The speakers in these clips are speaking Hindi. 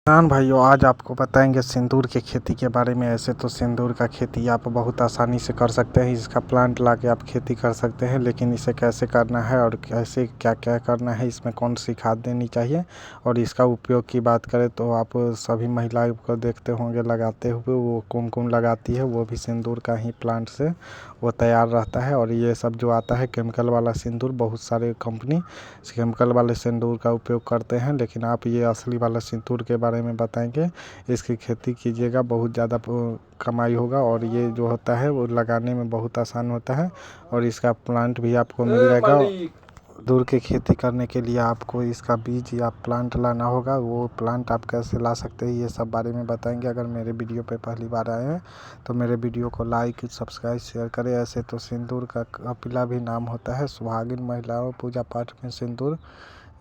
किसान भाइयों, आज आपको बताएंगे सिंदूर की खेती के बारे में। ऐसे तो सिंदूर का खेती आप बहुत आसानी से कर सकते हैं। इसका प्लांट लाके आप खेती कर सकते हैं, लेकिन इसे कैसे करना है और कैसे क्या क्या करना है, इसमें कौन सी खाद देनी चाहिए और इसका उपयोग की बात करें तो आप सभी महिलाएं को देखते होंगे लगाते हुए। वो कुमकुम लगाती है, वो भी सिंदूर का ही प्लांट से वो तैयार रहता है। और ये सब जो आता है केमिकल वाला सिंदूर, बहुत सारे कंपनी केमिकल वाले सिंदूर का उपयोग करते हैं, लेकिन आप ये असली वाला सिंदूर के बारे में बताएंगे। इसकी खेती कीजिएगा, बहुत ज़्यादा कमाई होगा। और ये जो होता है वो लगाने में बहुत आसान होता है और इसका प्लांट भी आपको मिल जाएगा। दूर की खेती करने के लिए आपको इसका बीज या प्लांट लाना होगा। वो प्लांट आप कैसे ला सकते हैं, ये सब बारे में बताएंगे। अगर मेरे वीडियो पे पहली बार आए हैं तो मेरे वीडियो को लाइक, सब्सक्राइब, शेयर करें। ऐसे तो सिंदूर का कपिला भी नाम होता है। सुहागिन महिलाओं पूजा पाठ में सिंदूर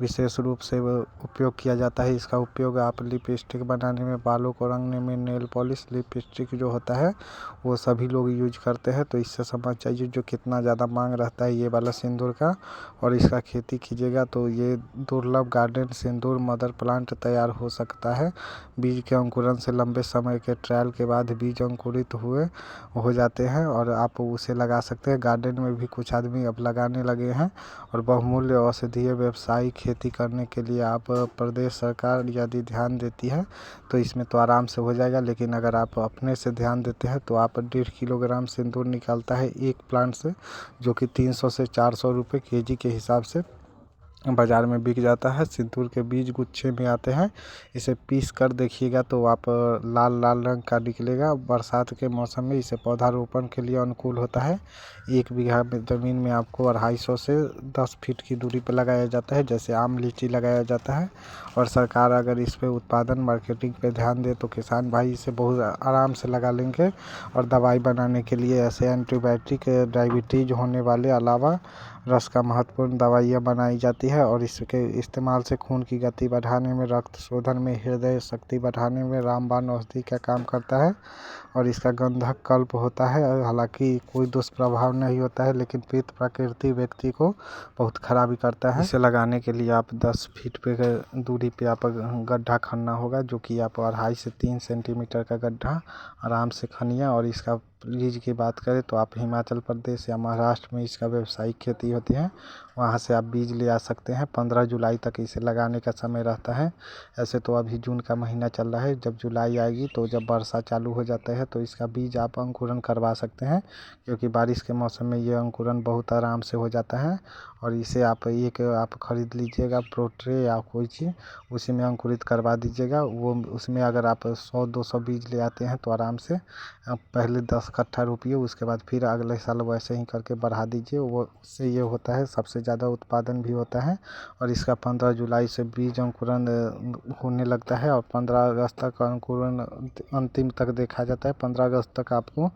विशेष रूप से उपयोग किया जाता है। इसका उपयोग आप लिपस्टिक बनाने में, बालों को रंगने में, नेल पॉलिश, लिपस्टिक जो होता है वो सभी लोग यूज करते हैं। तो इससे समझ चाहिए जो कितना ज़्यादा मांग रहता है ये वाला सिंदूर का। और इसका खेती कीजिएगा तो ये दुर्लभ गार्डन सिंदूर मदर प्लांट तैयार हो सकता है। बीज के अंकुरण से लंबे समय के ट्रायल के बाद बीज अंकुरित हो जाते हैं और आप उसे लगा सकते हैं। गार्डन में भी कुछ आदमी अब लगाने लगे हैं। और बहुमूल्य औषधीय व्यवसायिक खेती करने के लिए आप प्रदेश सरकार यदि ध्यान देती है तो इसमें तो आराम से हो जाएगा। लेकिन अगर आप अपने से ध्यान देते हैं तो आप 1.5 किलोग्राम सिंदूर निकालता है एक प्लांट से, जो कि 300 से 400 रुपये केजी के हिसाब से बाज़ार में बिक जाता है। सिंदूर के बीज गुच्छे में आते हैं। इसे पीस कर देखिएगा तो आप लाल लाल रंग का निकलेगा। बरसात के मौसम में इसे पौधारोपण के लिए अनुकूल होता है। 1 बीघा में ज़मीन में आपको 250 से 10 फीट की दूरी पर लगाया जाता है, जैसे आम लीची लगाया जाता है। और सरकार अगर इस पे उत्पादन मार्केटिंग पे ध्यान दे तो किसान भाई इसे बहुत आराम से लगा लेंगे। और दवाई बनाने के लिए ऐसे एंटीबायोटिक, डायबिटीज़ होने वाले अलावा रस का महत्वपूर्ण दवाइयाँ बनाई जाती है। और इसके इस्तेमाल से खून की गति बढ़ाने में, रक्त शोधन में, हृदय शक्ति बढ़ाने में रामबाण औषधि का काम करता है। और इसका गंधक कल्प होता है। हालांकि कोई दुष्प्रभाव नहीं होता है, लेकिन पित्त प्रकृति व्यक्ति को बहुत खराबी करता है। इसे लगाने के लिए आप 10 फीट पे दूरी पे आप गड्ढा खनना होगा, जो कि आप 2.5 से 3 सेंटीमीटर का गड्ढा आराम से खनिए। और इसका बीज की बात करें तो आप हिमाचल प्रदेश या महाराष्ट्र में इसका व्यावसायिक खेती होती है, वहाँ से आप बीज ले आ सकते हैं। 15 जुलाई तक इसे लगाने का समय रहता है। ऐसे तो अभी जून का महीना चल रहा है, जब जुलाई आएगी तो जब वर्षा चालू हो जाता है तो इसका बीज आप अंकुरन करवा सकते हैं, क्योंकि बारिश के मौसम में ये अंकुरन बहुत आराम से हो जाता है। और इसे आप ख़रीद लीजिएगा प्रोट्रे या कोई चीज़, उसी में अंकुरित करवा दीजिएगा। वो उसमें अगर आप 100-200 बीज ले आते हैं तो आराम से आप पहले 10 कट्ठा रोपिए, उसके बाद फिर अगले साल वैसे ही करके बढ़ा दीजिए। वो उससे ये होता है सबसे ज़्यादा उत्पादन भी होता है। और इसका 15 जुलाई से बीज अंकुरन होने लगता है और 15 अगस्त तक अंकुरन अंतिम तक देखा जाता है। 15 अगस्त तक आपको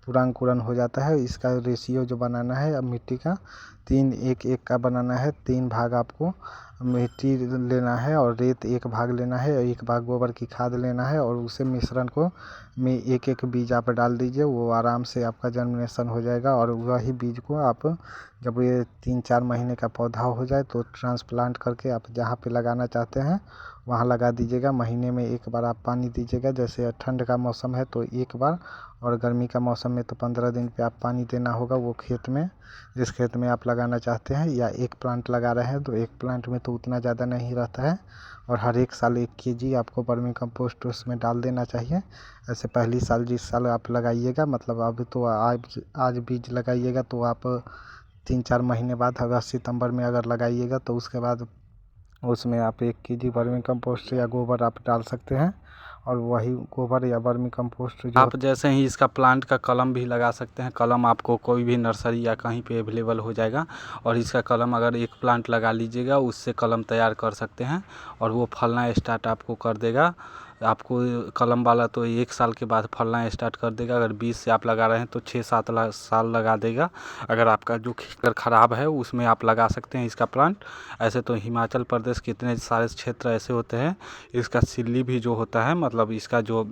पूरा अंकुरन हो जाता है। इसका रेशियो जो बनाना है अब मिट्टी का 3-1-1 का बनाना है। 3 भाग आपको मिट्टी लेना है और रेत 1 भाग लेना है और 1 भाग गोबर की खाद लेना है। और उसे मिश्रण को में 1-1 बीज आप डाल दीजिए, वो आराम से आपका जर्मिनेशन हो जाएगा। और वही बीज को आप जब ये 3-4 महीने का पौधा हो जाए तो ट्रांसप्लांट करके आप जहाँ पे लगाना चाहते हैं वहाँ लगा दीजिएगा। महीने में 1 बार आप पानी दीजिएगा। जैसे ठंड का मौसम है तो 1 बार, और गर्मी का मौसम में तो 15 दिन पे आप पानी देना होगा वो खेत में, जिस खेत में आप लगाना चाहते हैं। या एक प्लांट लगा रहे हैं तो एक प्लांट में तो उतना ज़्यादा नहीं रहता है। और हर एक साल 1 केजी आपको वर्मी कंपोस्ट उसमें डाल देना चाहिए। ऐसे पहली साल जिस साल आप लगाइएगा, मतलब अभी तो आज बीज लगाइएगा तो आप 3-4 महीने बाद अगस्त सितंबर में अगर लगाइएगा तो उसके बाद उसमें आप 1 केजी वर्मी कंपोस्ट या गोबर आप डाल सकते हैं। और वही गोबर या वर्मी कंपोस्ट जो आप जैसे ही इसका प्लांट का कलम भी लगा सकते हैं। कलम आपको कोई भी नर्सरी या कहीं पे अवेलेबल हो जाएगा। और इसका कलम अगर 1 प्लांट लगा लीजिएगा उससे कलम तैयार कर सकते हैं और वो फलना स्टार्ट आपको कर देगा। आपको कलम वाला तो 1 साल के बाद फलना स्टार्ट कर देगा। अगर 20 से आप लगा रहे हैं तो 6-7 साल लगा देगा। अगर आपका जो खेत ख़राब है उसमें आप लगा सकते हैं इसका प्लांट। ऐसे तो हिमाचल प्रदेश के इतने सारे क्षेत्र ऐसे होते हैं। इसका सिल्ली भी जो होता है, मतलब इसका जो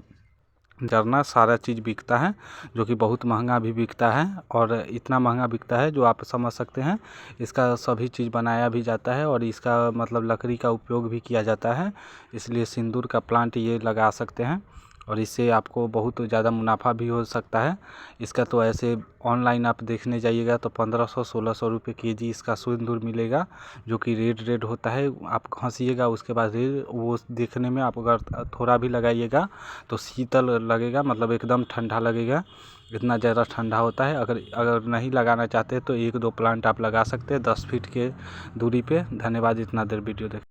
जरना सारा चीज़ बिकता है, जो कि बहुत महंगा भी बिकता है और इतना महंगा बिकता है जो आप समझ सकते हैं। इसका सभी चीज़ बनाया भी जाता है और इसका मतलब लकड़ी का उपयोग भी किया जाता है, इसलिए सिंदूर का प्लांट ये लगा सकते हैं और इससे आपको बहुत ज़्यादा मुनाफा भी हो सकता है। इसका तो ऐसे ऑनलाइन आप देखने जाइएगा तो 1500-1600 रुपये केजी इसका सिंदूर मिलेगा, जो कि रेड रेड होता है। आप घसीएगा उसके बाद रेड, वो देखने में आप अगर थोड़ा भी लगाइएगा तो शीतल लगेगा, मतलब एकदम ठंडा लगेगा, इतना ज़्यादा ठंडा होता है। अगर नहीं लगाना चाहते तो 1-2 प्लांट आप लगा सकते हैं 10 फीट के दूरी पे। धन्यवाद इतना देर वीडियो देख